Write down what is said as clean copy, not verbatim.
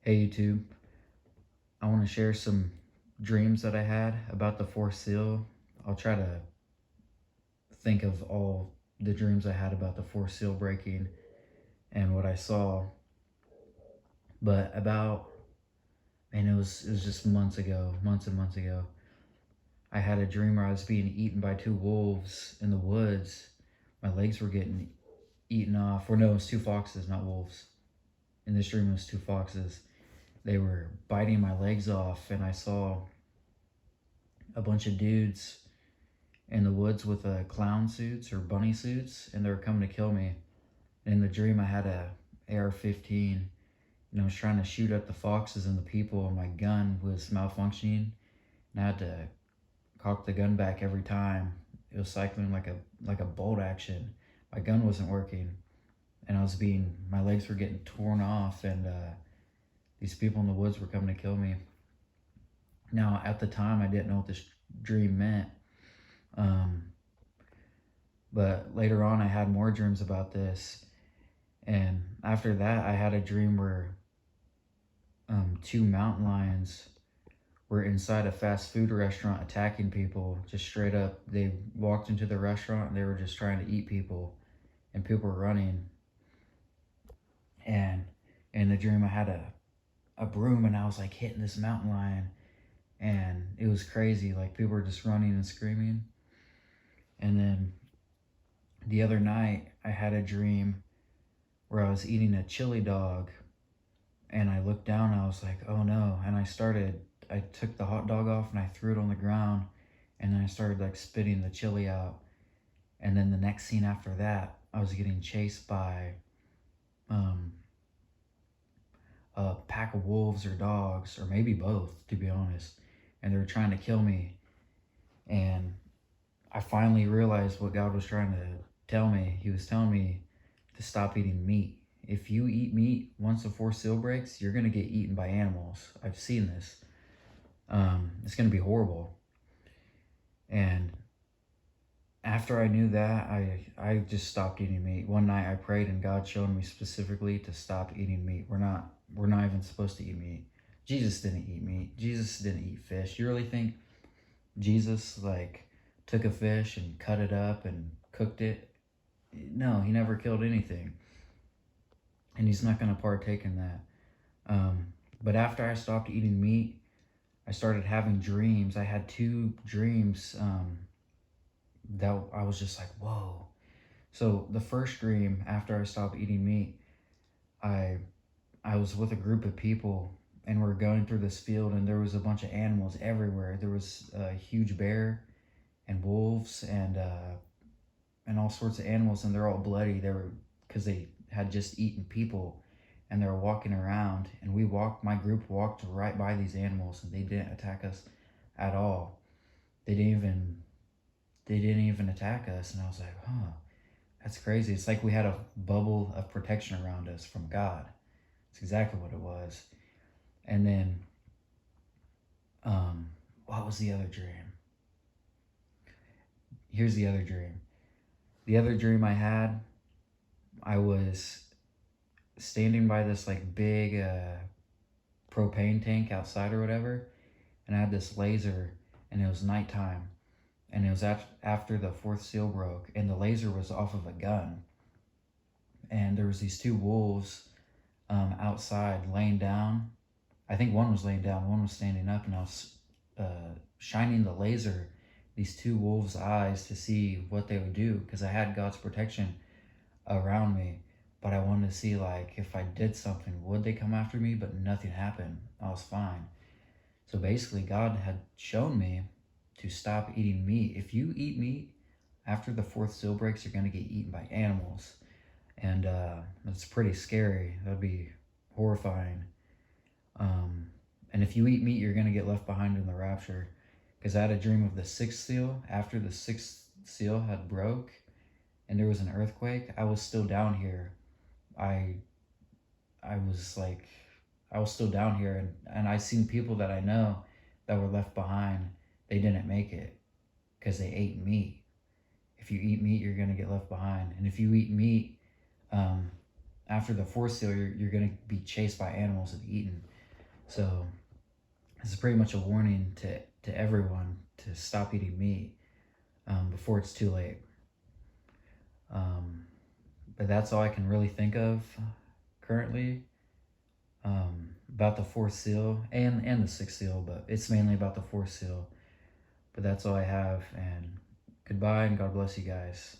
Hey YouTube, I want to share some dreams that I had about the fourth seal. I'll try to think of all the dreams I had about the fourth seal breaking and what I saw. But it was just months ago, months and months ago. I had a dream where I was being eaten by two wolves in the woods. My legs were getting eaten off. Or no, it was two foxes, not wolves. In this dream, it was two foxes. They were biting my legs off, and I saw a bunch of dudes in the woods with clown suits or bunny suits, and they were coming to kill me. In the dream, I had a AR-15, and I was trying to shoot at the foxes and the people, and my gun was malfunctioning, and I had to cock the gun back every time. It was cycling like a bolt action. My gun wasn't working, and my legs were getting torn off, and these people in the woods were coming to kill me. Now, at the time, I didn't know what this dream meant. But later on, I had more dreams about this. And after that, I had a dream where two mountain lions were inside a fast food restaurant attacking people. Just straight up, they walked into the restaurant and they were just trying to eat people, and people were running. And in the dream, I had a broom, and I was like hitting this mountain lion, and it was crazy. Like, people were just running and screaming. And then the other night, I had a dream where I was eating a chili dog, and I looked down and I was like, oh no. And I took the hot dog off and I threw it on the ground, and then I started like spitting the chili out. And then the next scene after that, I was getting chased by a pack of wolves or dogs, or maybe both, to be honest. And they were trying to kill me. And I finally realized what God was trying to tell me. He was telling me to stop eating meat. If you eat meat, once the fourth seal breaks, you're going to get eaten by animals. I've seen this. It's going to be horrible. And after I knew that, I just stopped eating meat. One night I prayed, and God showed me specifically to stop eating meat. We're not even supposed to eat meat. Jesus didn't eat meat. Jesus didn't eat fish. You really think Jesus like took a fish and cut it up and cooked it? No, he never killed anything. And he's not going to partake in that. But after I stopped eating meat, I started having dreams. I had two dreams that I was just like, whoa. So the first dream, after I stopped eating meat, I was with a group of people, and we're going through this field, and there was a bunch of animals everywhere. There was a huge bear and wolves and all sorts of animals, and they're all bloody. They were because they had just eaten people, and they were walking around. And my group walked right by these animals, and they didn't attack us at all. They didn't even attack us, and I was like, huh, that's crazy. It's like we had a bubble of protection around us from God. It's exactly what it was. And then, what was the other dream? Here's the other dream. The other dream I had, I was standing by this like big propane tank outside or whatever, and I had this laser, and it was nighttime, and it was after the fourth seal broke, and the laser was off of a gun, and there was these two wolves outside laying down. I think one was laying down, one was standing up, and I was shining the laser these two wolves' eyes to see what they would do, because I had God's protection around me. But I wanted to see, like, if I did something, would they come after me? But nothing happened. I was fine. So basically, God had shown me to stop eating meat. If you eat meat, after the fourth seal breaks, you're going to get eaten by animals. And it's pretty scary. That'd be horrifying. And if you eat meat, you're going to get left behind in the rapture. Because I had a dream of the sixth seal. After the sixth seal had broke and there was an earthquake, I was still down here. I was still down here, and I seen people that I know that were left behind. They didn't make it because they ate meat. If you eat meat, you're going to get left behind. And if you eat meat, after the fourth seal, you're going to be chased by animals and eaten. So this is pretty much a warning to everyone to stop eating meat before it's too late. Um, but that's all I can really think of currently about the fourth seal and the sixth seal, but it's mainly about the fourth seal. But that's all I have, and goodbye and God bless you guys.